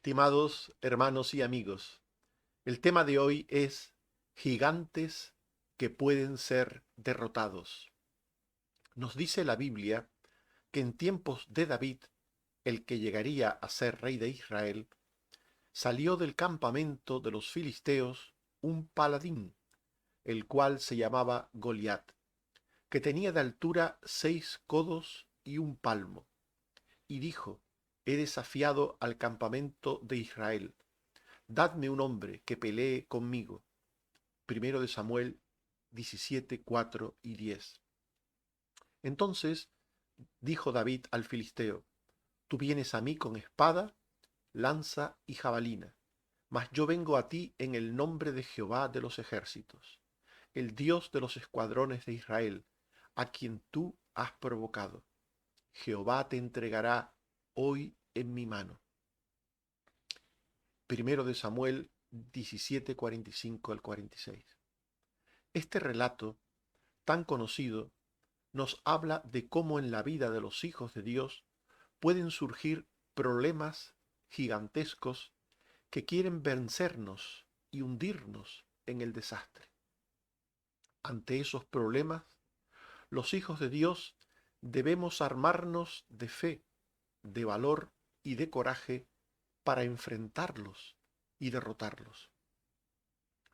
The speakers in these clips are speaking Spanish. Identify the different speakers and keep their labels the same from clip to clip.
Speaker 1: Estimados hermanos y amigos, el tema de hoy es gigantes que pueden ser derrotados. Nos dice la Biblia que en tiempos de David, el que llegaría a ser rey de Israel, salió del campamento de los filisteos un paladín, el cual se llamaba Goliat, que tenía de altura 6 codos y un palmo, y dijo: He desafiado al campamento de Israel. Dadme un hombre que pelee conmigo. Primero de Samuel 17, 4 y 10. Entonces dijo David al filisteo: Tú vienes a mí con espada, lanza y jabalina, mas yo vengo a ti en el nombre de Jehová de los ejércitos, el Dios de los escuadrones de Israel, a quien tú has provocado. Jehová te entregará hoy en mi mano. Primero de Samuel 17, 45 al 46. Este relato tan conocido nos habla de cómo en la vida de los hijos de Dios pueden surgir problemas gigantescos que quieren vencernos y hundirnos en el desastre. Ante esos problemas, los hijos de Dios debemos armarnos de fe, de valor y de coraje para enfrentarlos y derrotarlos.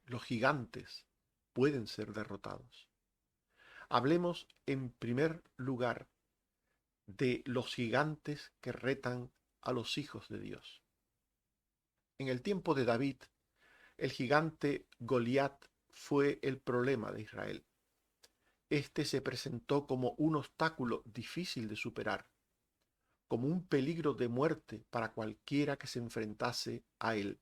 Speaker 1: Los gigantes pueden ser derrotados. Hablemos en primer lugar de los gigantes que retan a los hijos de Dios. En el tiempo de David, el gigante Goliat fue el problema de Israel. Este se presentó como un obstáculo difícil de superar, como un peligro de muerte para cualquiera que se enfrentase a él.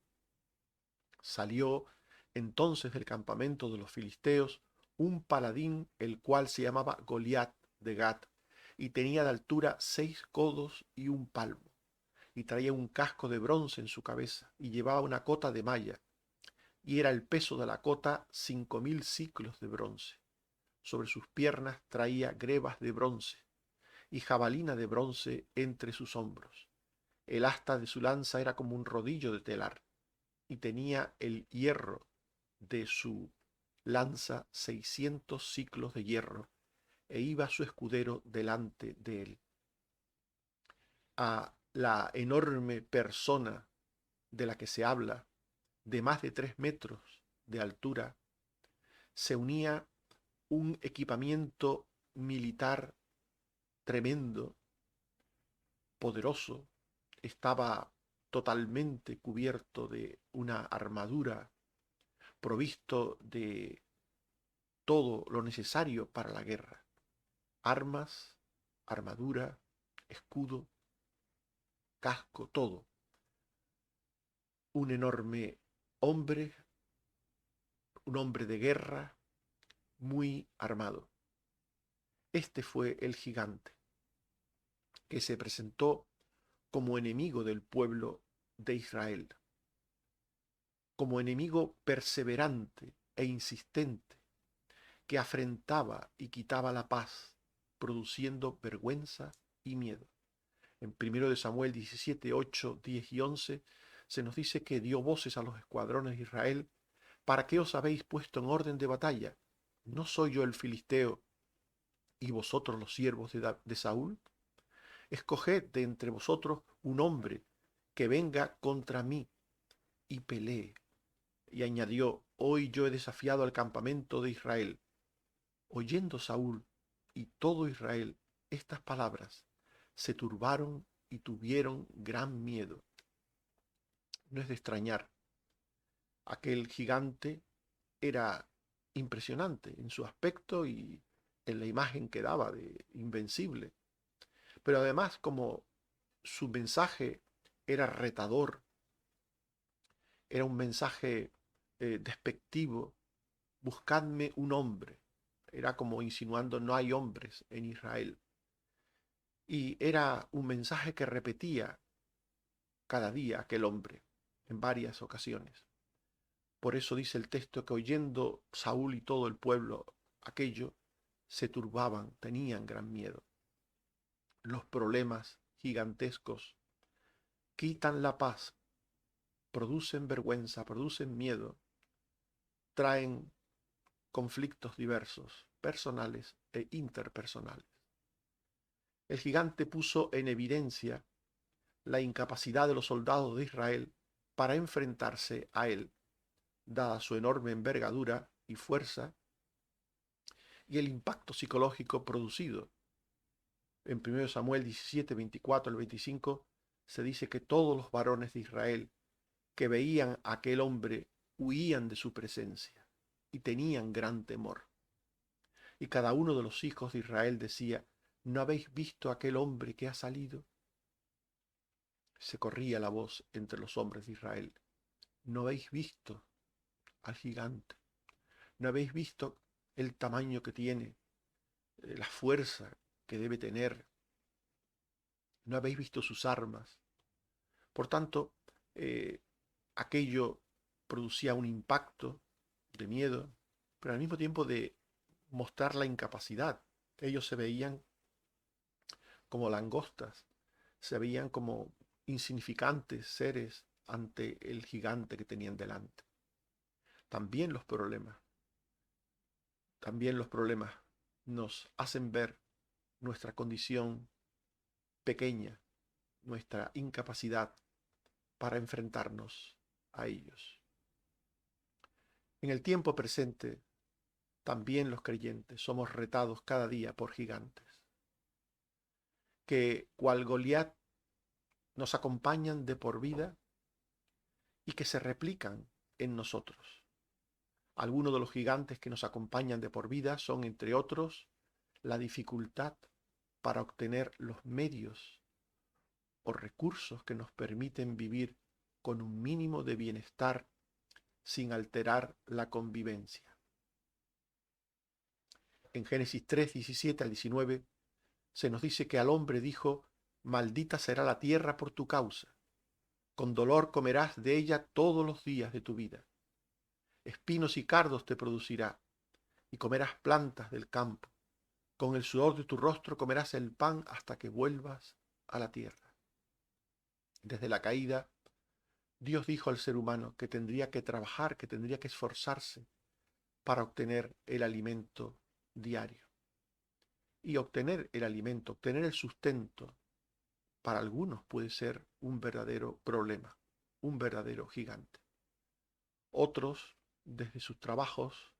Speaker 1: Salió entonces del campamento de los filisteos un paladín, el cual se llamaba Goliat de Gat, y tenía de altura 6 codos y un palmo, y traía un casco de bronce en su cabeza, y llevaba una cota de malla, y era el peso de la cota 5000 siclos de bronce. Sobre sus piernas traía grebas de bronce, y jabalina de bronce entre sus hombros. El asta de su lanza era como un rodillo de telar, y tenía el hierro de su lanza 600 siclos de hierro, e iba su escudero delante de él. A la enorme persona de la que se habla, de más de 3 metros de altura, se unía un equipamiento militar tremendo, poderoso. Estaba totalmente cubierto de una armadura, provisto de todo lo necesario para la guerra: armas, armadura, escudo, casco, todo. Un enorme hombre, un hombre de guerra, muy armado. Este fue el gigante que se presentó como enemigo del pueblo de Israel, como enemigo perseverante e insistente, que afrentaba y quitaba la paz, produciendo vergüenza y miedo. En 1 de Samuel 17, 8, 10 y 11 se nos dice que dio voces a los escuadrones de Israel: ¿Para qué os habéis puesto en orden de batalla? ¿No soy yo el filisteo y vosotros los siervos de Saúl? Escoged de entre vosotros un hombre que venga contra mí y pelee. Y añadió: Hoy yo he desafiado al campamento de Israel. Oyendo Saúl y todo Israel estas palabras, se turbaron y tuvieron gran miedo. No es de extrañar, aquel gigante era impresionante en su aspecto y en la imagen que daba de invencible. Pero además, como su mensaje era retador, era un mensaje despectivo: buscadme un hombre. Era como insinuando: no hay hombres en Israel. Y era un mensaje que repetía cada día aquel hombre en varias ocasiones. Por eso dice el texto que oyendo Saúl y todo el pueblo aquello, se turbaban, tenían gran miedo. Los problemas gigantescos quitan la paz, producen vergüenza, producen miedo, traen conflictos diversos, personales e interpersonales. El gigante puso en evidencia la incapacidad de los soldados de Israel para enfrentarse a él, dada su enorme envergadura y fuerza, y el impacto psicológico producido. En 1 Samuel 17, 24 al 25, se dice que todos los varones de Israel que veían a aquel hombre huían de su presencia y tenían gran temor. Y cada uno de los hijos de Israel decía: ¿no habéis visto a aquel hombre que ha salido? Se corría la voz entre los hombres de Israel: ¿no habéis visto al gigante? ¿No habéis visto el tamaño que tiene, la fuerza que debe tener? ¿No habéis visto sus armas? Por tanto, eh, aquello producía un impacto de miedo, pero al mismo tiempo de mostrar la incapacidad. Ellos se veían como langostas, se veían como insignificantes seres ante el gigante que tenían delante. También los problemas nos hacen ver nuestra condición pequeña, nuestra incapacidad para enfrentarnos a ellos. En el tiempo presente, también los creyentes somos retados cada día por gigantes, que cual Goliat nos acompañan de por vida y que se replican en nosotros. Algunos de los gigantes que nos acompañan de por vida son, entre otros, la dificultad para obtener los medios o recursos que nos permiten vivir con un mínimo de bienestar sin alterar la convivencia. En Génesis 3, 17 al 19, se nos dice que al hombre dijo: maldita será la tierra por tu causa, con dolor comerás de ella todos los días de tu vida. Espinos y cardos te producirá, y comerás plantas del campo. Con el sudor de tu rostro comerás el pan hasta que vuelvas a la tierra. Desde la caída, Dios dijo al ser humano que tendría que trabajar, que tendría que esforzarse para obtener el alimento diario. Y obtener el alimento, obtener el sustento, para algunos puede ser un verdadero problema, un verdadero gigante. Otros, desde sus trabajos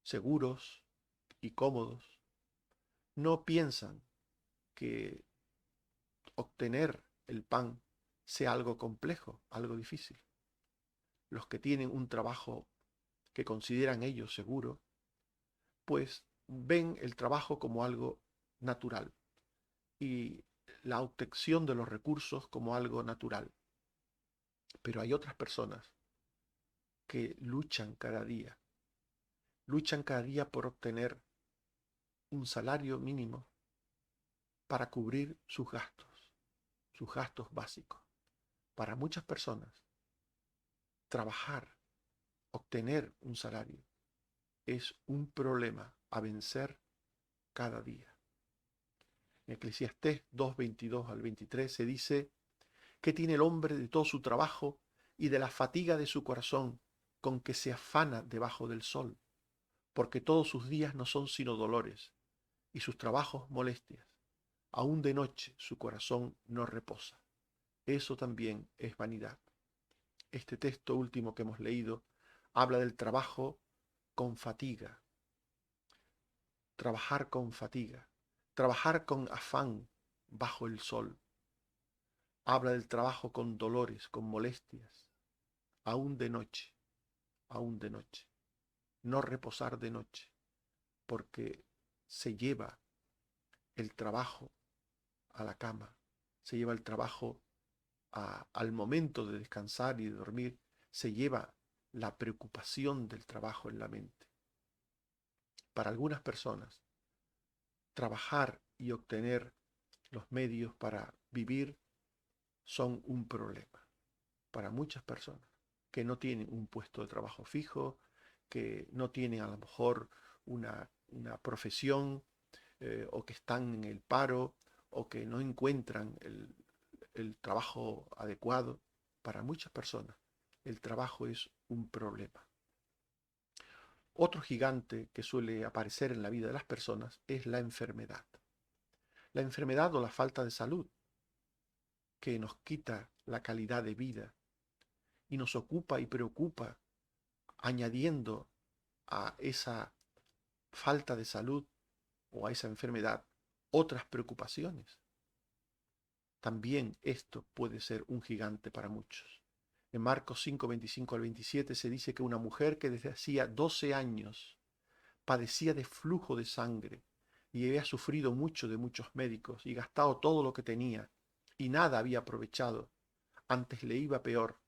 Speaker 1: seguros y cómodos, no piensan que obtener el pan sea algo complejo, algo difícil. Los que tienen un trabajo que consideran ellos seguro, pues ven el trabajo como algo natural y la obtención de los recursos como algo natural. Pero hay otras personas que luchan cada día por obtener un salario mínimo para cubrir sus gastos básicos. Para muchas personas, trabajar, obtener un salario, es un problema a vencer cada día. En Eclesiastés 2, 22 al 23 se dice: ¿qué tiene el hombre de todo su trabajo y de la fatiga de su corazón con que se afana debajo del sol? Porque todos sus días no son sino dolores y sus trabajos molestias. Aún de noche su corazón no reposa. Eso también es vanidad. Este texto último que hemos leído habla del trabajo con fatiga, trabajar con fatiga, trabajar con afán bajo el sol. Habla del trabajo con dolores, con molestias, aún de noche, aún de noche. No reposar de noche, porque se lleva el trabajo a la cama, se lleva el trabajo al momento de descansar y de dormir, se lleva la preocupación del trabajo en la mente. Para algunas personas, trabajar y obtener los medios para vivir son un problema. Para muchas personas que no tienen un puesto de trabajo fijo, que no tienen a lo mejor una profesión, o que están en el paro, o que no encuentran el trabajo adecuado. Para muchas personas el trabajo es un problema. Otro gigante que suele aparecer en la vida de las personas es la enfermedad. La enfermedad o la falta de salud, que nos quita la calidad de vida y nos ocupa y preocupa, añadiendo a esa falta de salud o a esa enfermedad otras preocupaciones. También esto puede ser un gigante para muchos. En Marcos 5, 25 al 27 se dice que una mujer que desde hacía 12 años padecía de flujo de sangre y había sufrido mucho de muchos médicos y gastado todo lo que tenía y nada había aprovechado, antes le iba peor.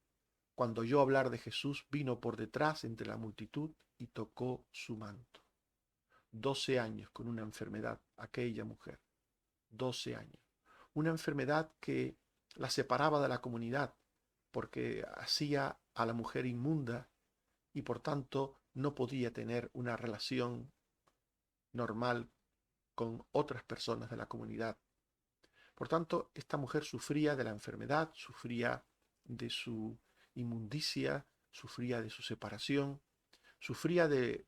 Speaker 1: Cuando oyó hablar de Jesús, vino por detrás entre la multitud y tocó su manto. 12 años con una enfermedad, aquella mujer. 12 años. Una enfermedad que la separaba de la comunidad porque hacía a la mujer inmunda y por tanto no podía tener una relación normal con otras personas de la comunidad. Por tanto, esta mujer sufría de la enfermedad, sufría de su inmundicia, sufría de su separación, sufría de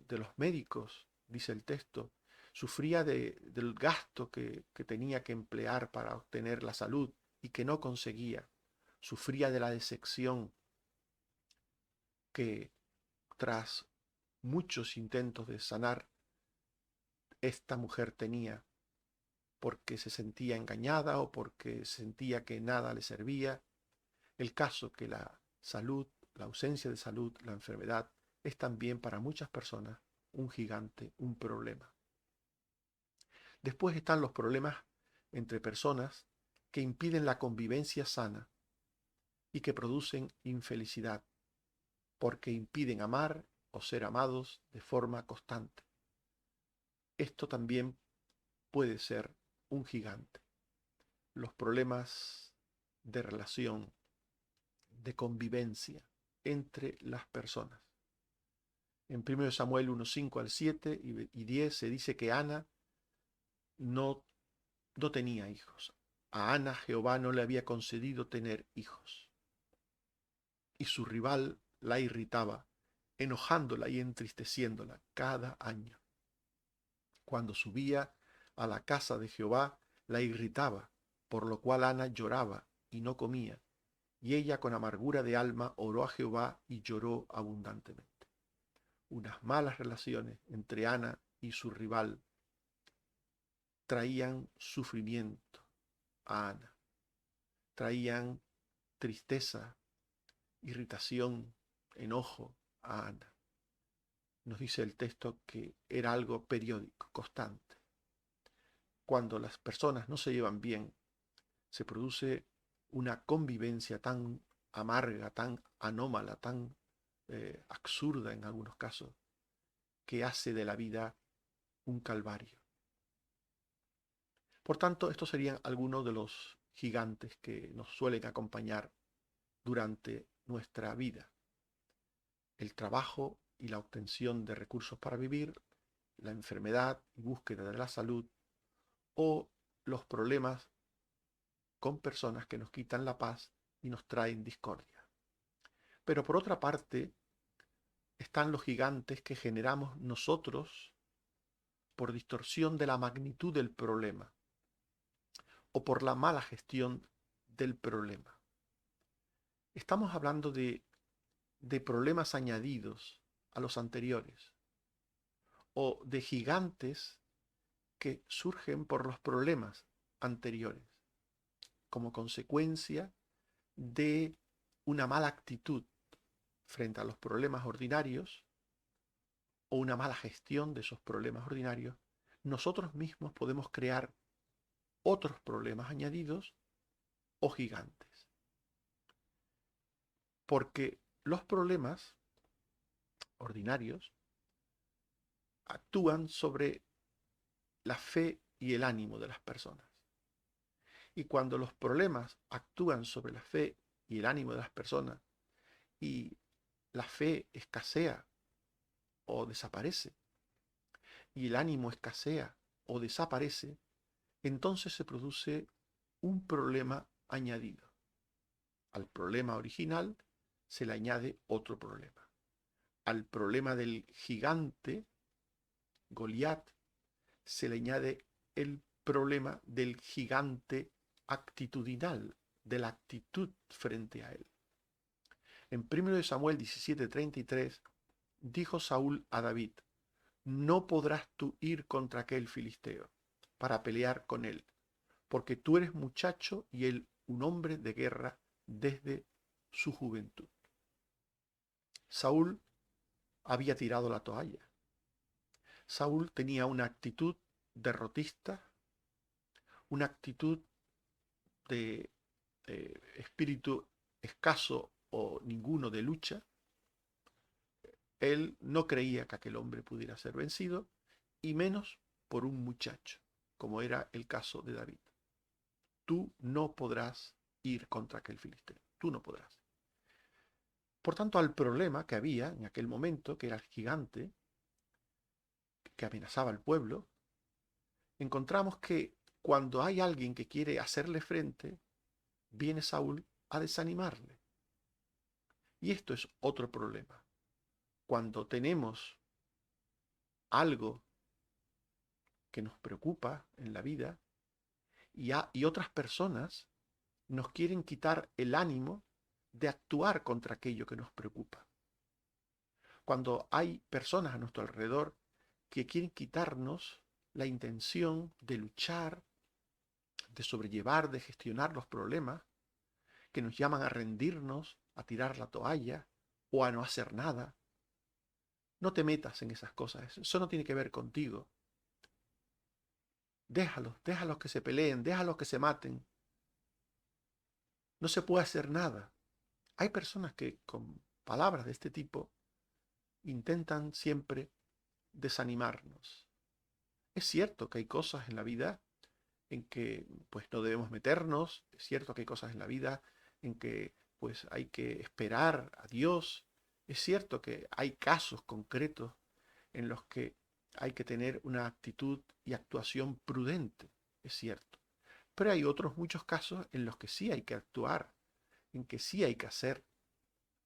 Speaker 1: los médicos, dice el texto, sufría del gasto que tenía que emplear para obtener la salud y que no conseguía, sufría de la decepción que tras muchos intentos de sanar, esta mujer tenía porque se sentía engañada o porque sentía que nada le servía. El caso que la salud, la ausencia de salud, la enfermedad, es también para muchas personas un gigante, un problema. Después están los problemas entre personas que impiden la convivencia sana y que producen infelicidad, porque impiden amar o ser amados de forma constante. Esto también puede ser un gigante. Los problemas de relación, de convivencia entre las personas. En 1 Samuel 1, 5 al 7 y 10 se dice que Ana no, no tenía hijos. A Ana Jehová no le había concedido tener hijos. Y su rival la irritaba, enojándola y entristeciéndola cada año. Cuando subía a la casa de Jehová, la irritaba, por lo cual Ana lloraba y no comía. Y ella con amargura de alma oró a Jehová y lloró abundantemente. Unas malas relaciones entre Ana y su rival traían sufrimiento a Ana, traían tristeza, irritación, enojo a Ana. Nos dice el texto que era algo periódico, constante. Cuando las personas no se llevan bien, se produce una convivencia tan amarga, tan anómala, tan absurda en algunos casos, que hace de la vida un calvario. Por tanto, estos serían algunos de los gigantes que nos suelen acompañar durante nuestra vida. El trabajo y la obtención de recursos para vivir, la enfermedad y búsqueda de la salud, o los problemas con personas que nos quitan la paz y nos traen discordia. Pero por otra parte, están los gigantes que generamos nosotros por distorsión de la magnitud del problema o por la mala gestión del problema. Estamos hablando de problemas añadidos a los anteriores o de gigantes que surgen por los problemas anteriores como consecuencia de una mala actitud frente a los problemas ordinarios o una mala gestión de esos problemas ordinarios. Nosotros mismos podemos crear otros problemas añadidos o gigantes. Porque los problemas ordinarios actúan sobre la fe y el ánimo de las personas. Y cuando los problemas actúan sobre la fe y el ánimo de las personas y la fe escasea o desaparece y el ánimo escasea o desaparece, entonces se produce un problema añadido al problema original se le añade otro problema. Al problema del gigante, Goliat, se le añade el problema del gigante actitudinal, de la actitud frente a él. En 1 Samuel 17:33 dijo Saúl a David: no podrás tú ir contra aquel filisteo para pelear con él, porque tú eres muchacho y él un hombre de guerra desde su juventud. Saúl había tirado la toalla. Saúl tenía una actitud derrotista, una actitud de espíritu escaso o ninguno de lucha. Él no creía que aquel hombre pudiera ser vencido, y menos por un muchacho, como era el caso de David. Tú no podrás ir contra aquel filisteo, tú no podrás. Por tanto, al problema que había en aquel momento, que era el gigante que amenazaba al pueblo, encontramos que cuando hay alguien que quiere hacerle frente, viene Saúl a desanimarle. Y esto es otro problema. Cuando tenemos algo que nos preocupa en la vida y otras personas nos quieren quitar el ánimo de actuar contra aquello que nos preocupa. Cuando hay personas a nuestro alrededor que quieren quitarnos la intención de luchar, de sobrellevar, de gestionar los problemas, que nos llaman a rendirnos, a tirar la toalla o a no hacer nada. No te metas en esas cosas, eso no tiene que ver contigo. Déjalos que se peleen, déjalos que se maten. No se puede hacer nada. Hay personas que con palabras de este tipo intentan siempre desanimarnos. Es cierto que hay cosas en la vida en que pues no debemos meternos, es cierto que hay cosas en la vida en que pues hay que esperar a Dios, es cierto que hay casos concretos en los que hay que tener una actitud y actuación prudente, es cierto. Pero hay otros muchos casos en los que sí hay que actuar, en que sí hay que hacer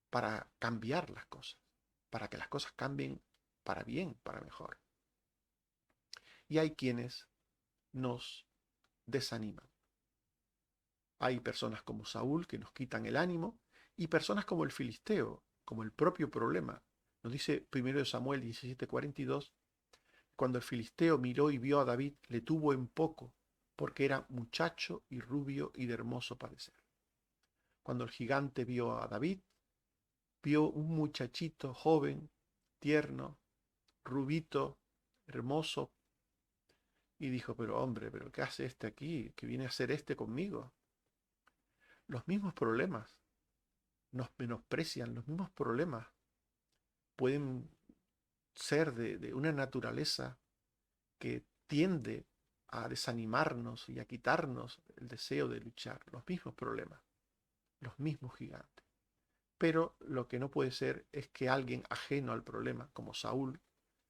Speaker 1: para cambiar las cosas, para que las cosas cambien para bien, para mejor. Y hay quienes nos desaniman. Hay personas como Saúl que nos quitan el ánimo y personas como el filisteo, como el propio problema. Nos dice 1 Samuel 17:42, cuando el filisteo miró y vio a David, le tuvo en poco, porque era muchacho y rubio y de hermoso parecer. Cuando el gigante vio a David, vio un muchachito joven, tierno, rubito, hermoso, y dijo: pero hombre, ¿pero qué hace este aquí? ¿Qué viene a hacer este conmigo? Los mismos problemas nos menosprecian, los mismos problemas pueden ser de una naturaleza que tiende a desanimarnos y a quitarnos el deseo de luchar. Los mismos problemas, los mismos gigantes. Pero lo que no puede ser es que alguien ajeno al problema, como Saúl,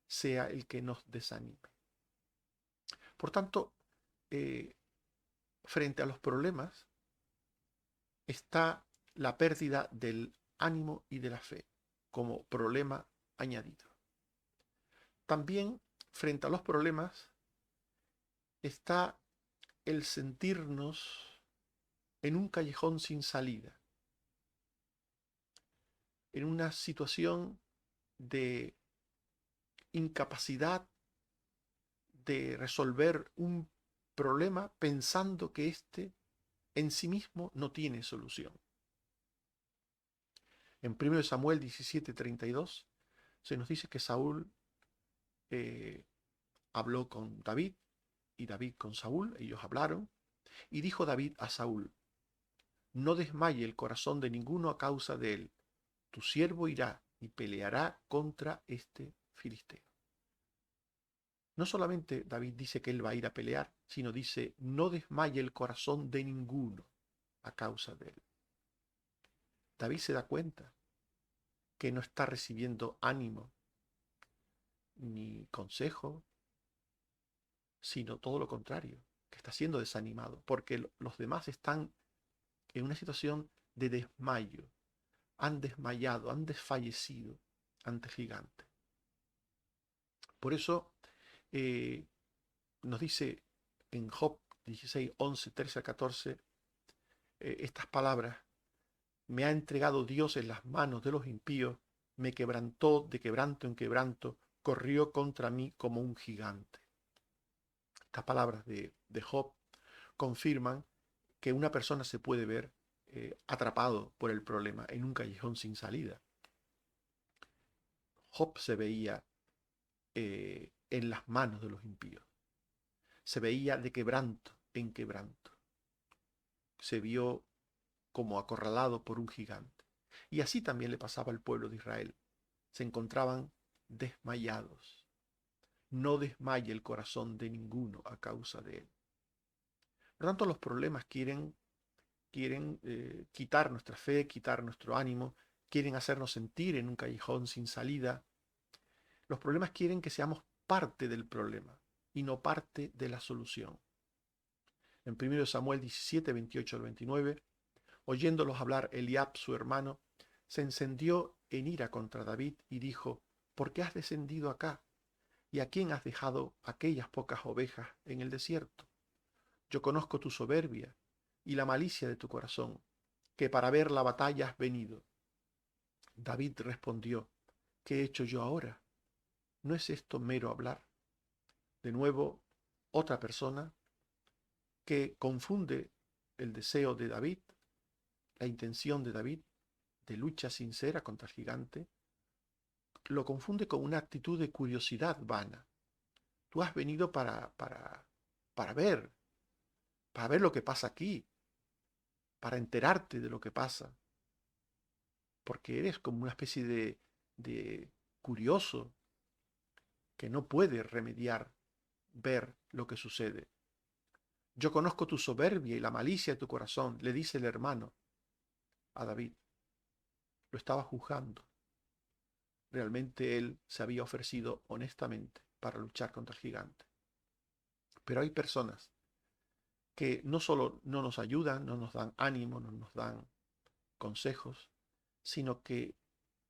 Speaker 1: sea el que nos desanime. Por tanto, eh, frente a los problemas está la pérdida del ánimo y de la fe como problema añadido. También frente a los problemas está el sentirnos en un callejón sin salida, en una situación de incapacidad de resolver un problema pensando que éste en sí mismo no tiene solución. En 1 Samuel 17:32 se nos dice que Saúl habló con David y David con Saúl, ellos hablaron, y dijo David a Saúl: no desmaye el corazón de ninguno a causa de él, tu siervo irá y peleará contra este filisteo. No solamente David dice que él va a ir a pelear, sino dice: no desmaye el corazón de ninguno a causa de él. David se da cuenta que no está recibiendo ánimo ni consejo, sino todo lo contrario, que está siendo desanimado, porque los demás están en una situación de desmayo, han desmayado, han desfallecido ante el gigante. Por eso nos dice en Job 16, 11, 13 a 14 estas palabras: me ha entregado Dios en las manos de los impíos, me quebrantó de quebranto en quebranto, corrió contra mí como un gigante. Estas palabras de Job confirman que una persona se puede ver atrapado por el problema en un callejón sin salida. Job se veía en las manos de los impíos, se veía de quebranto en quebranto, se vio como acorralado por un gigante. Y así también le pasaba al pueblo de Israel. Se encontraban desmayados. No desmaye el corazón de ninguno a causa de él. Por lo tanto, los problemas quieren quitar nuestra fe, quitar nuestro ánimo, quieren hacernos sentir en un callejón sin salida. Los problemas quieren que seamos parte del problema y no parte de la solución. En 1 Samuel 17, 28 al 29, oyéndolos hablar Eliab, su hermano, se encendió en ira contra David y dijo: ¿por qué has descendido acá? ¿Y a quién has dejado aquellas pocas ovejas en el desierto? Yo conozco tu soberbia y la malicia de tu corazón, que para ver la batalla has venido. David respondió: ¿qué he hecho yo ahora? ¿No es esto mero hablar? De nuevo, otra persona que confunde el deseo de David, la intención de David de lucha sincera contra el gigante, lo confunde con una actitud de curiosidad vana. Tú has venido para ver, para ver lo que pasa aquí, para enterarte de lo que pasa, porque eres como una especie de curioso que no puede remediar ver lo que sucede. Yo conozco tu soberbia y la malicia de tu corazón, le dice el hermano a David. Lo estaba juzgando. Realmente él se había ofrecido honestamente para luchar contra el gigante. Pero hay personas que no solo no nos ayudan, no nos dan ánimo, no nos dan consejos, sino que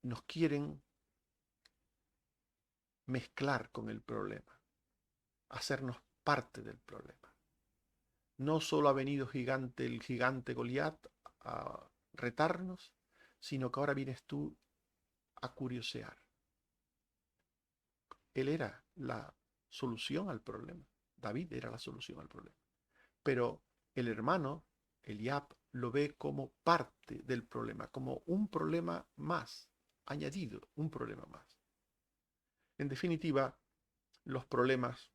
Speaker 1: nos quieren mezclar con el problema, hacernos parte del problema. No solo ha venido el gigante Goliat a retarnos, sino que ahora vienes tú a curiosear. Él era la solución al problema. David era la solución al problema. Pero el hermano, Eliab, lo ve como parte del problema, como un problema más, añadido, un problema más. En definitiva, los problemas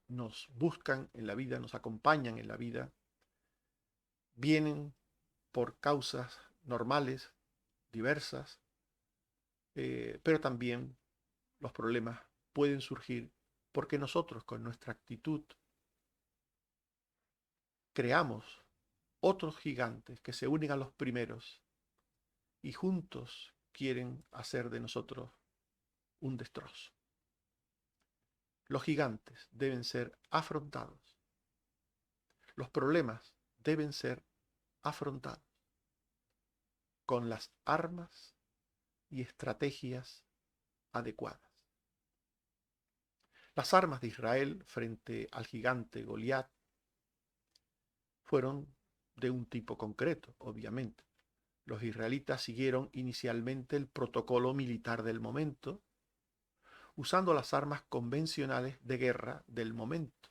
Speaker 1: nos buscan en la vida, nos acompañan en la vida, vienen por causas normales, diversas, pero también los problemas pueden surgir porque nosotros con nuestra actitud creamos otros gigantes que se unen a los primeros y juntos quieren hacer de nosotros un destrozo. Los gigantes deben ser afrontados. Los problemas deben ser afrontados con las armas y estrategias adecuadas. Las armas de Israel frente al gigante Goliat fueron de un tipo concreto, obviamente. Los israelitas siguieron inicialmente el protocolo militar del momento, usando las armas convencionales de guerra del momento.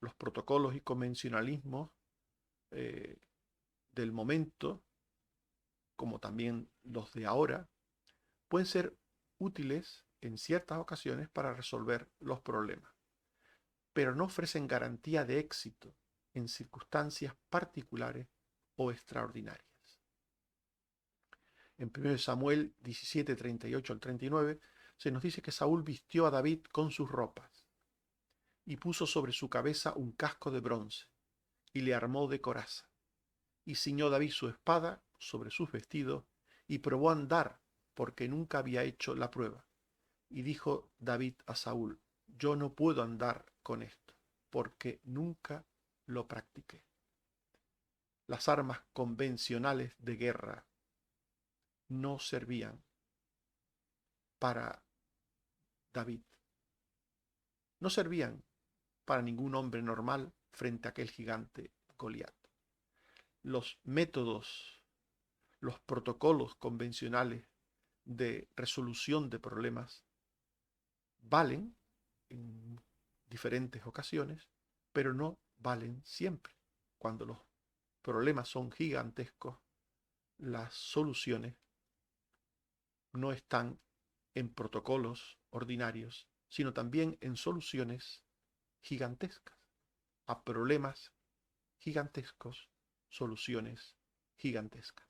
Speaker 1: Los protocolos y convencionalismos del momento, como también los de ahora, pueden ser útiles en ciertas ocasiones para resolver los problemas, pero no ofrecen garantía de éxito en circunstancias particulares o extraordinarias. En 1 Samuel 17, 38 al 39, se nos dice que Saúl vistió a David con sus ropas y puso sobre su cabeza un casco de bronce y le armó de coraza. Y ciñó David su espada sobre sus vestidos y probó a andar porque nunca había hecho la prueba. Y dijo David a Saúl: yo no puedo andar con esto porque nunca lo practiqué. las armas convencionales de guerra no servían para David. No servían para ningún hombre normal frente a aquel gigante Goliat. Los métodos, los protocolos convencionales de resolución de problemas valen en diferentes ocasiones, pero no valen siempre. Cuando los problemas son gigantescos, las soluciones no están en protocolos ordinarios, sino también en soluciones gigantescas. A problemas gigantescos, soluciones gigantescas.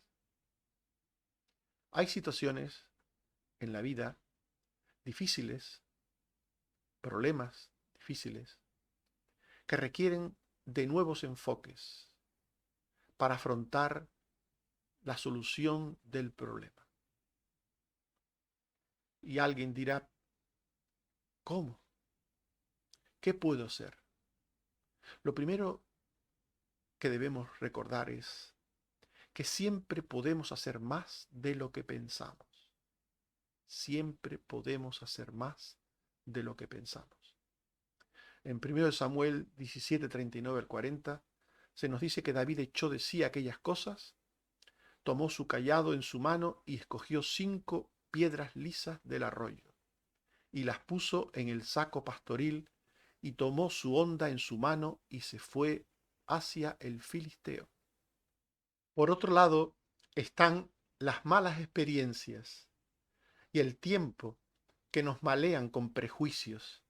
Speaker 1: Hay situaciones en la vida difíciles, problemas difíciles, que requieren de nuevos enfoques para afrontar la solución del problema. Y alguien dirá, ¿cómo? ¿Qué puedo hacer? Lo primero que debemos recordar es que siempre podemos hacer más de lo que pensamos. Siempre podemos hacer más de lo que pensamos. En 1 Samuel 17, 39 al 40, se nos dice que David echó de sí aquellas cosas, tomó su cayado en su mano y escogió 5 piedras lisas del arroyo, y las puso en el saco pastoril, y tomó su honda en su mano y se fue hacia el filisteo. Por otro lado, están las malas experiencias y el tiempo que nos malean con prejuicios,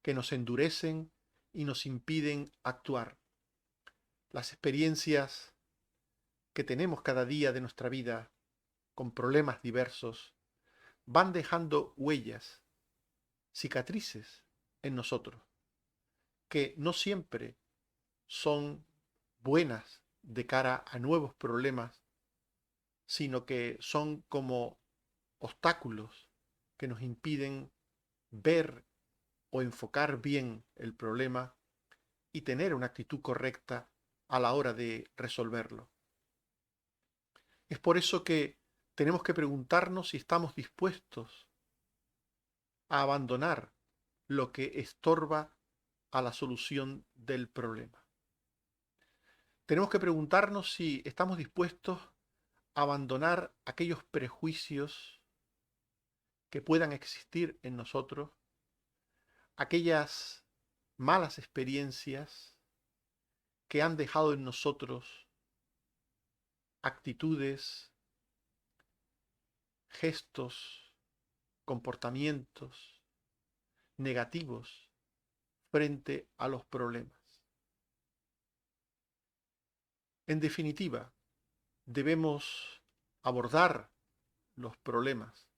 Speaker 1: que nos endurecen y nos impiden actuar. Las experiencias que tenemos cada día de nuestra vida con problemas diversos van dejando huellas, cicatrices en nosotros, que no siempre son buenas de cara a nuevos problemas, sino que son como obstáculos que nos impiden ver o enfocar bien el problema y tener una actitud correcta a la hora de resolverlo. Es por eso que tenemos que preguntarnos si estamos dispuestos a abandonar lo que estorba a la solución del problema. Tenemos que preguntarnos si estamos dispuestos a abandonar aquellos prejuicios que puedan existir en nosotros, aquellas malas experiencias que han dejado en nosotros actitudes, gestos, comportamientos negativos frente a los problemas. En definitiva, debemos abordar los problemas,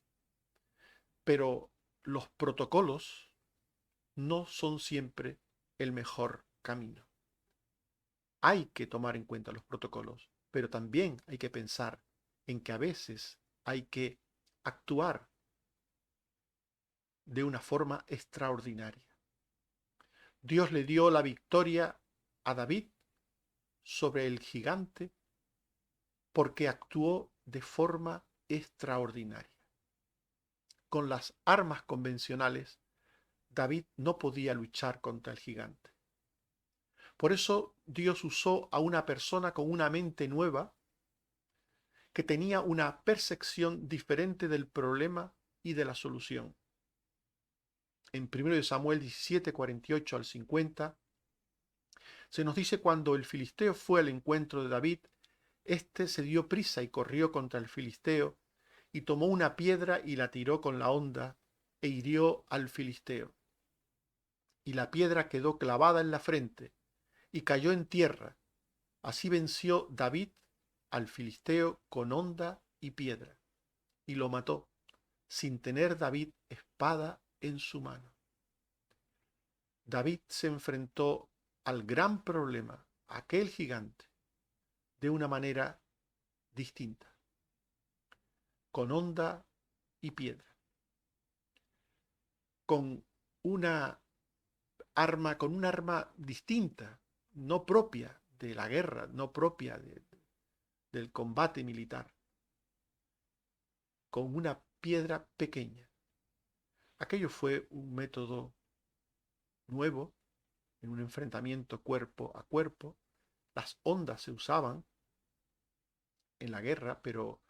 Speaker 1: pero los protocolos no son siempre el mejor camino. Hay que tomar en cuenta los protocolos, pero también hay que pensar en que a veces hay que actuar de una forma extraordinaria. Dios le dio la victoria a David sobre el gigante porque actuó de forma extraordinaria. Con las armas convencionales, David no podía luchar contra el gigante. Por eso Dios usó a una persona con una mente nueva que tenía una percepción diferente del problema y de la solución. En 1 Samuel 17, 48 al 50, se nos dice cuando el filisteo fue al encuentro de David, éste se dio prisa y corrió contra el filisteo, y tomó una piedra y la tiró con la honda, e hirió al filisteo. Y la piedra quedó clavada en la frente, y cayó en tierra. Así venció David al filisteo con honda y piedra, y lo mató, sin tener David espada en su mano. David se enfrentó al gran problema, aquel gigante, de una manera distinta, con honda y piedra, con una con un arma distinta, no propia de la guerra, no propia del combate militar, con una piedra pequeña. Aquello fue un método nuevo en un enfrentamiento cuerpo a cuerpo. Las ondas se usaban en la guerra, pero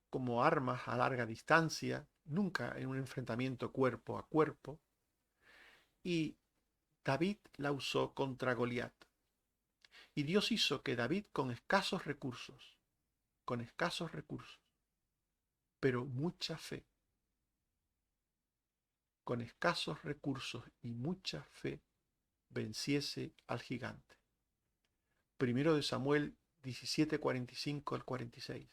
Speaker 1: como armas a larga distancia, nunca en un enfrentamiento cuerpo a cuerpo. Y David la usó contra Goliat. Y Dios hizo que David con escasos recursos, pero mucha fe, con escasos recursos y mucha fe, venciese al gigante. Primero de Samuel 17:45 al 46.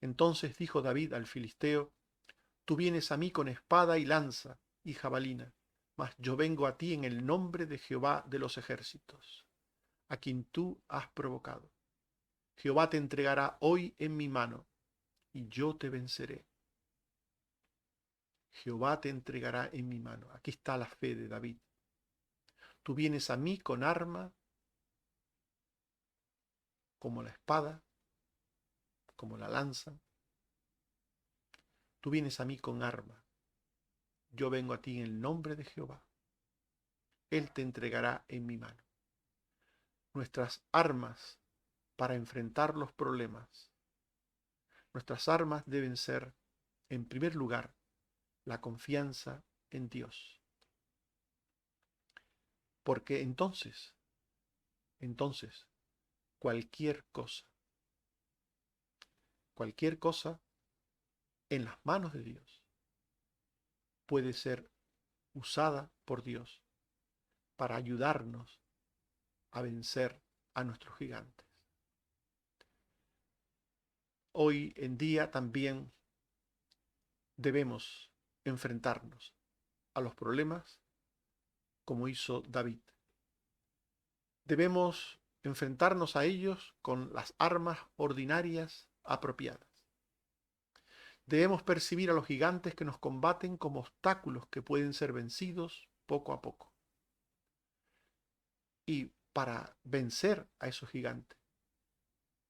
Speaker 1: Entonces dijo David al filisteo: Tú vienes a mí con espada y lanza y jabalina, mas yo vengo a ti en el nombre de Jehová de los ejércitos, a quien tú has provocado. Jehová te entregará hoy en mi mano, y yo te venceré. Jehová te entregará en mi mano. Aquí está la fe de David. Tú vienes a mí con arma, como la espada, como la lanza. Tú vienes a mí con arma. Yo vengo a ti en el nombre de Jehová. Él te entregará en mi mano. Nuestras armas para enfrentar los problemas, nuestras armas deben ser, en primer lugar, la confianza en Dios. Porque entonces, cualquier cosa en las manos de Dios puede ser usada por Dios para ayudarnos a vencer a nuestros gigantes. Hoy en día también debemos enfrentarnos a los problemas como hizo David. Debemos enfrentarnos a ellos con las armas ordinarias apropiadas. Debemos percibir a los gigantes que nos combaten como obstáculos que pueden ser vencidos poco a poco. Y para vencer a esos gigantes,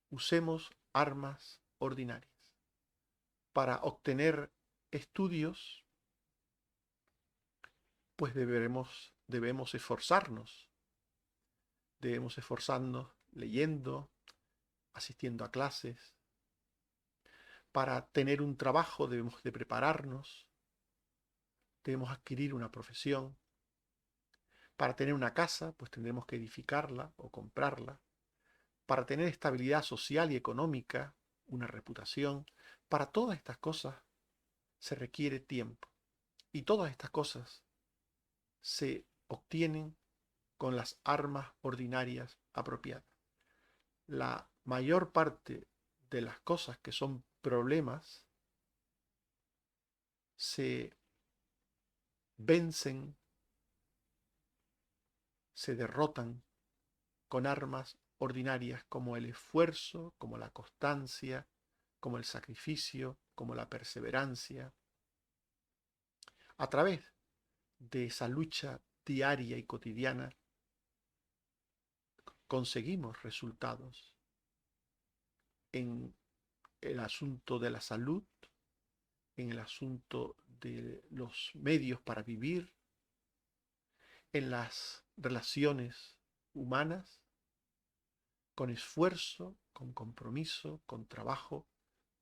Speaker 1: usemos armas ordinarias. Para obtener estudios, pues debemos esforzarnos. Debemos esforzarnos leyendo, asistiendo a clases. Para tener un trabajo debemos de prepararnos. Debemos adquirir una profesión. Para tener una casa, pues tendremos que edificarla o comprarla. Para tener estabilidad social y económica, una reputación. Para todas estas cosas se requiere tiempo. Y todas estas cosas se obtienen con las armas ordinarias apropiadas. La mayor parte de las cosas que son problemas se vencen, se derrotan con armas ordinarias como el esfuerzo, como la constancia, como el sacrificio, como la perseverancia. A través de esa lucha diaria y cotidiana conseguimos resultados en el asunto de la salud, en el asunto de los medios para vivir, en las relaciones humanas, con esfuerzo, con compromiso, con trabajo,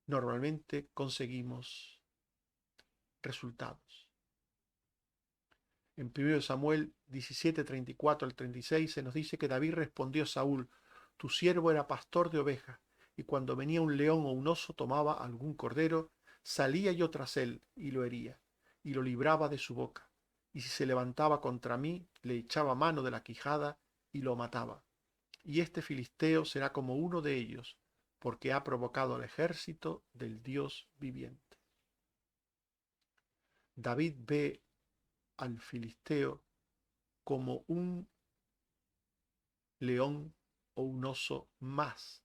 Speaker 1: normalmente conseguimos resultados. En 1 Samuel 17:34 al 36 se nos dice que David respondió a Saúl: Tu siervo era pastor de ovejas, y cuando venía un león o un oso tomaba algún cordero, salía yo tras él y lo hería, y lo libraba de su boca. Y si se levantaba contra mí, le echaba mano de la quijada y lo mataba. Y este filisteo será como uno de ellos, porque ha provocado al ejército del Dios viviente. David ve al filisteo como un león o un oso más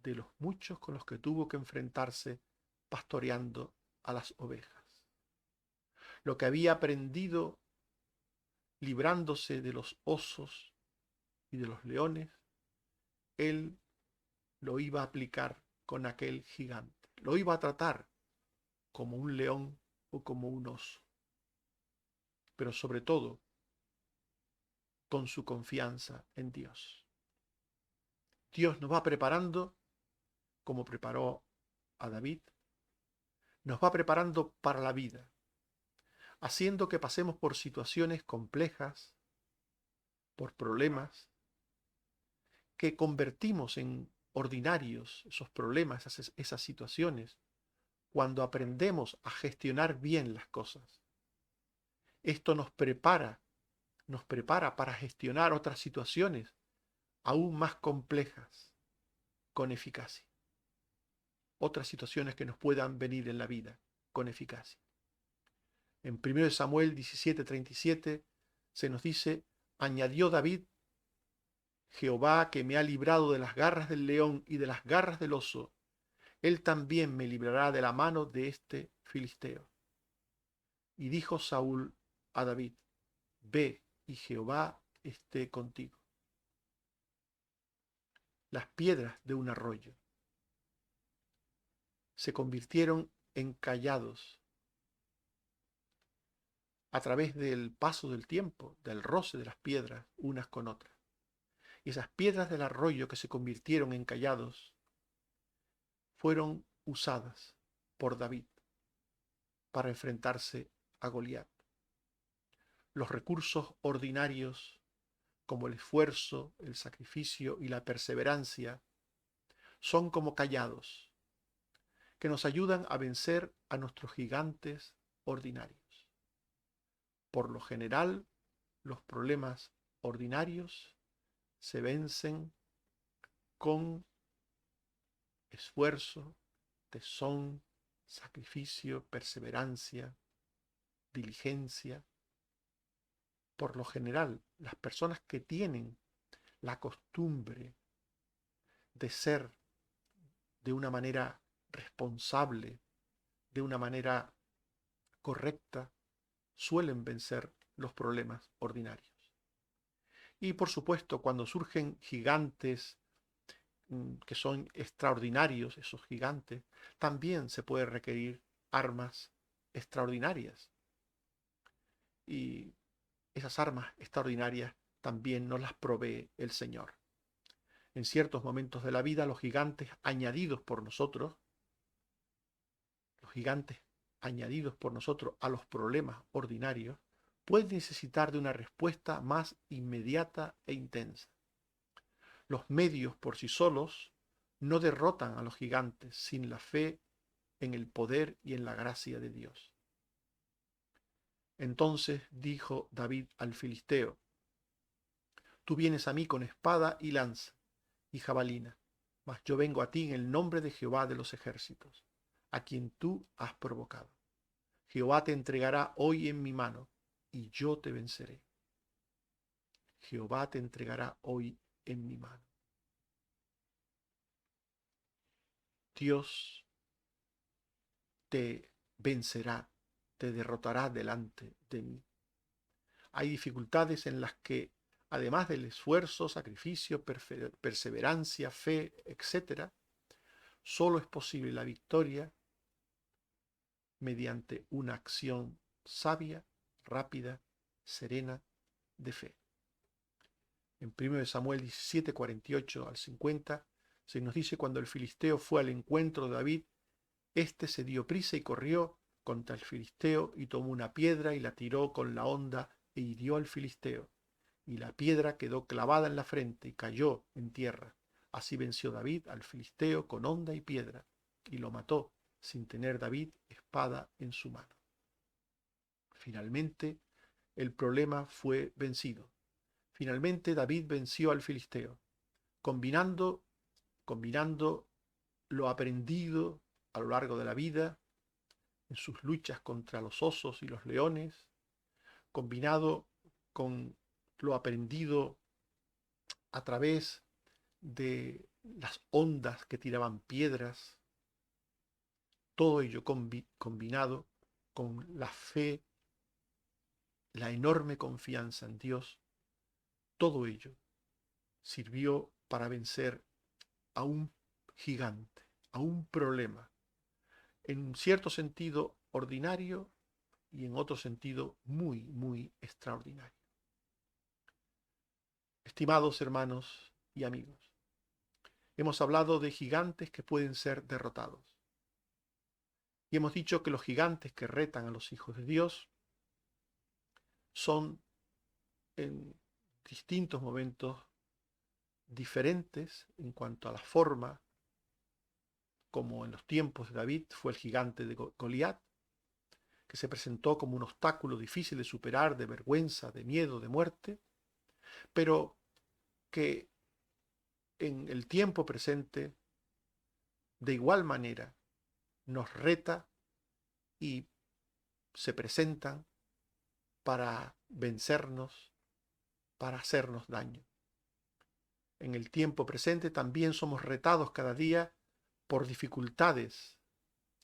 Speaker 1: de los muchos con los que tuvo que enfrentarse pastoreando a las ovejas. Lo que había aprendido librándose de los osos y de los leones, él lo iba a aplicar con aquel gigante. Lo iba a tratar como un león o como un oso, pero sobre todo con su confianza en Dios. Dios nos va preparando, como preparó a David, nos va preparando para la vida, haciendo que pasemos por situaciones complejas, por problemas, que convertimos en ordinarios esos problemas, esas situaciones, cuando aprendemos a gestionar bien las cosas. Esto nos prepara para gestionar otras situaciones aún más complejas con eficacia. Otras situaciones que nos puedan venir en la vida con eficacia. En 1 Samuel 17:37 se nos dice, añadió David, Jehová que me ha librado de las garras del león y de las garras del oso, él también me librará de la mano de este filisteo. Y dijo Saúl a David, ve y Jehová esté contigo. Las piedras de un arroyo se convirtieron en callados a través del paso del tiempo, del roce de las piedras unas con otras. Y esas piedras del arroyo que se convirtieron en callados fueron usadas por David para enfrentarse a Goliat. Los recursos ordinarios como el esfuerzo, el sacrificio y la perseverancia son como callados que nos ayudan a vencer a nuestros gigantes ordinarios. Por lo general, los problemas ordinarios se vencen con esfuerzo, tesón, sacrificio, perseverancia, diligencia. Por lo general, las personas que tienen la costumbre de ser de una manera responsable, de una manera correcta, suelen vencer los problemas ordinarios. Y por supuesto, cuando surgen gigantes que son extraordinarios, esos gigantes, también se puede requerir armas extraordinarias. Y esas armas extraordinarias también nos las provee el Señor. En ciertos momentos de la vida, los gigantes añadidos por nosotros, a los problemas ordinarios, pueden necesitar de una respuesta más inmediata e intensa. Los medios por sí solos no derrotan a los gigantes sin la fe en el poder y en la gracia de Dios. Entonces dijo David al filisteo, tú vienes a mí con espada y lanza y jabalina, mas yo vengo a ti en el nombre de Jehová de los ejércitos, a quien tú has provocado. Jehová te entregará hoy en mi mano, y yo te venceré. Jehová te entregará hoy en mi mano. Dios te vencerá, te derrotará delante de mí. Hay dificultades en las que, además del esfuerzo, sacrificio, perseverancia, fe, etc., solo es posible la victoria mediante una acción sabia, rápida, serena, de fe. En 1 Samuel 17, 48 al 50, se nos dice cuando el filisteo fue al encuentro de David, éste se dio prisa y corrió contra el filisteo y tomó una piedra y la tiró con la honda e hirió al filisteo. Y la piedra quedó clavada en la frente y cayó en tierra. Así venció David al filisteo con honda y piedra, y lo mató, sin tener David espada en su mano. Finalmente, el problema fue vencido. Finalmente David venció al filisteo, combinando lo aprendido a lo largo de la vida, en sus luchas contra los osos y los leones, combinado con lo aprendido a través de las ondas que tiraban piedras, todo ello combinado con la fe, la enorme confianza en Dios, todo ello sirvió para vencer a un gigante, a un problema, en cierto sentido ordinario y en otro sentido muy, muy extraordinario. Estimados hermanos y amigos, hemos hablado de gigantes que pueden ser derrotados. Y hemos dicho que los gigantes que retan a los hijos de Dios son en distintos momentos diferentes en cuanto a la forma, como en los tiempos de David fue el gigante de Goliat, que se presentó como un obstáculo difícil de superar, de vergüenza, de miedo, de muerte, pero que en el tiempo presente, de igual manera, nos reta y se presentan para vencernos, para hacernos daño. En el tiempo presente también somos retados cada día por dificultades,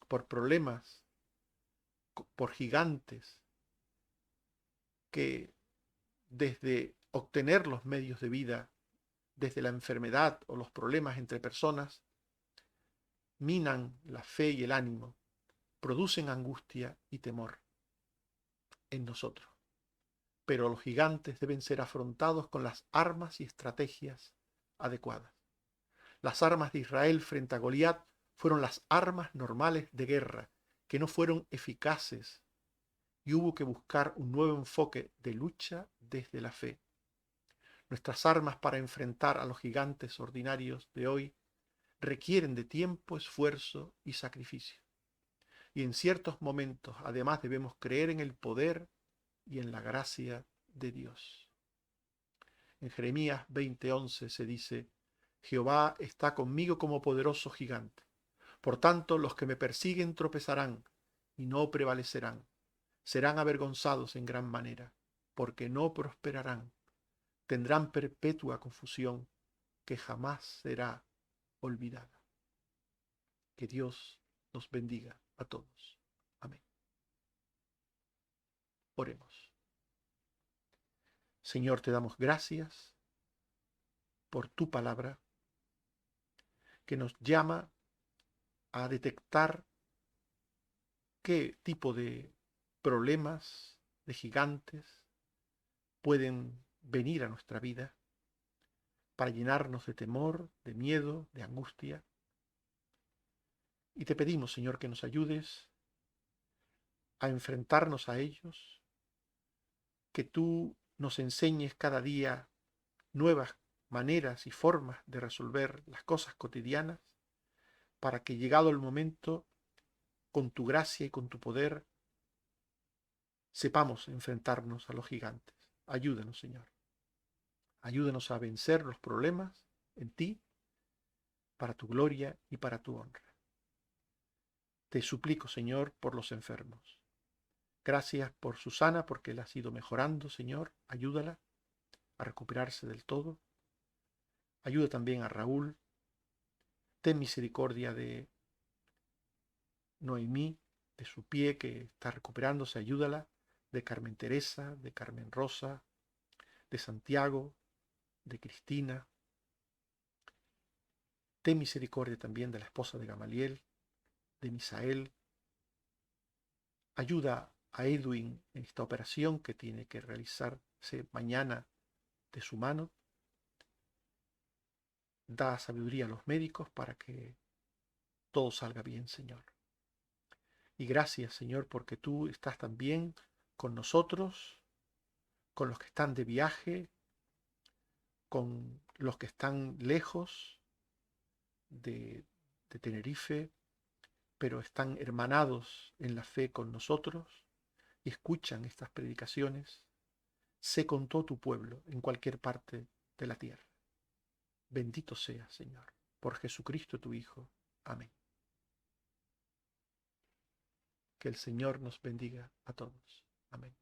Speaker 1: por problemas, por gigantes que desde obtener los medios de vida, desde la enfermedad o los problemas entre personas, minan la fe y el ánimo, producen angustia y temor en nosotros. Pero los gigantes deben ser afrontados con las armas y estrategias adecuadas. Las armas de Israel frente a Goliat fueron las armas normales de guerra, que no fueron eficaces, y hubo que buscar un nuevo enfoque de lucha desde la fe. Nuestras armas para enfrentar a los gigantes ordinarios de hoy requieren de tiempo, esfuerzo y sacrificio. Y en ciertos momentos, además, debemos creer en el poder y en la gracia de Dios. En Jeremías 20:11 se dice: Jehová está conmigo como poderoso gigante. Por tanto, los que me persiguen tropezarán y no prevalecerán. Serán avergonzados en gran manera, porque no prosperarán. Tendrán perpetua confusión que jamás será olvidada. Que Dios nos bendiga a todos. Amén. Oremos. Señor, te damos gracias por tu palabra que nos llama a detectar qué tipo de problemas, de gigantes, pueden venir a nuestra vida para llenarnos de temor, de miedo, de angustia. Y te pedimos, Señor, que nos ayudes a enfrentarnos a ellos, que tú nos enseñes cada día nuevas maneras y formas de resolver las cosas cotidianas, para que llegado el momento, con tu gracia y con tu poder, sepamos enfrentarnos a los gigantes. Ayúdanos, Señor. Ayúdanos a vencer los problemas en ti, para tu gloria y para tu honra. Te suplico, Señor, por los enfermos. Gracias por Susana, porque la has ido mejorando, Señor. Ayúdala a recuperarse del todo. Ayuda también a Raúl. Ten misericordia de Noemí, de su pie que está recuperándose. Ayúdala. De Carmen Teresa, de Carmen Rosa, de Santiago, de Cristina. Ten misericordia también de la esposa de Gamaliel, de Misael. Ayuda a Edwin en esta operación que tiene que realizarse mañana de su mano. Da sabiduría a los médicos para que todo salga bien, Señor. Y gracias, Señor, porque tú estás también con nosotros, con los que están de viaje, con los que están lejos de Tenerife, pero están hermanados en la fe con nosotros y escuchan estas predicaciones. Sé con todo tu pueblo en cualquier parte de la tierra. Bendito sea, Señor, por Jesucristo tu Hijo. Amén. Que el Señor nos bendiga a todos. Amén.